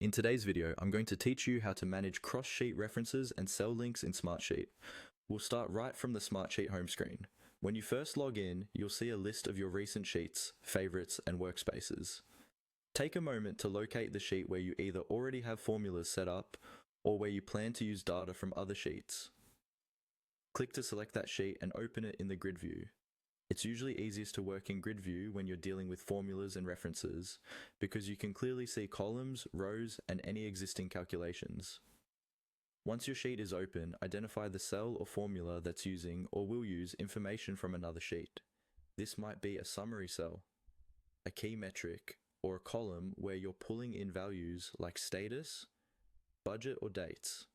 In today's video, I'm going to teach you how to manage cross-sheet references and cell links in Smartsheet. We'll start right from the Smartsheet home screen. When you first log in, you'll see a list of your recent sheets, favorites, and workspaces. Take a moment to locate the sheet where you either already have formulas set up or where you plan to use data from other sheets. Click to select that sheet and open it in the grid view. It's usually easiest to work in grid view when you're dealing with formulas and references, because you can clearly see columns, rows, and any existing calculations. Once your sheet is open, identify the cell or formula that's using or will use information from another sheet. This might be a summary cell, a key metric, or a column where you're pulling in values like status, budget, or dates.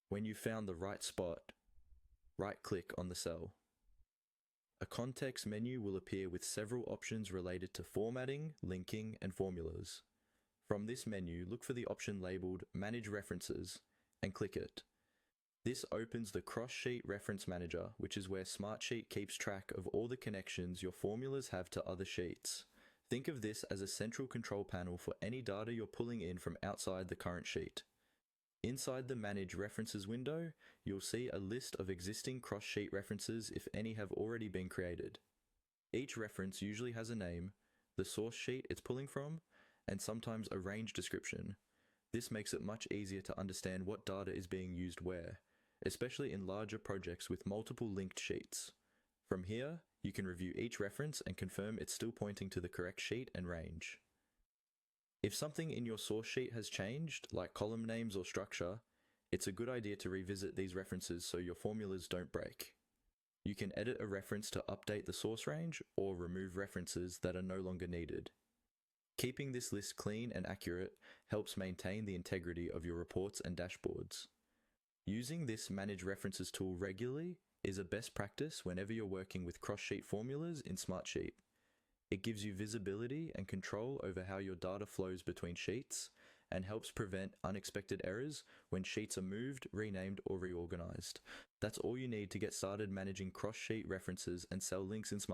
When you've found the right spot, right-click on the cell. A context menu will appear with several options related to formatting, linking, and formulas. From this menu, look for the option labeled Manage References and click it. This opens the Cross-Sheet Reference Manager, which is where Smartsheet keeps track of all the connections your formulas have to other sheets. Think of this as a central control panel for any data you're pulling in from outside the current sheet. Inside the Manage References window, you'll see a list of existing cross-sheet references if any have already been created. Each reference usually has a name, the source sheet it's pulling from, and sometimes a range description. This makes it much easier to understand what data is being used where, especially in larger projects with multiple linked sheets. From here, you can review each reference and confirm it's still pointing to the correct sheet and range. If something in your source sheet has changed, like column names or structure, it's a good idea to revisit these references so your formulas don't break. You can edit a reference to update the source range or remove references that are no longer needed. Keeping this list clean and accurate helps maintain the integrity of your reports and dashboards. Using this Manage References tool regularly is a best practice whenever you're working with cross-sheet formulas in Smartsheet. It gives you visibility and control over how your data flows between sheets and helps prevent unexpected errors when sheets are moved, renamed, or reorganized. That's all you need to get started managing cross-sheet references and cell links in Smartsheet.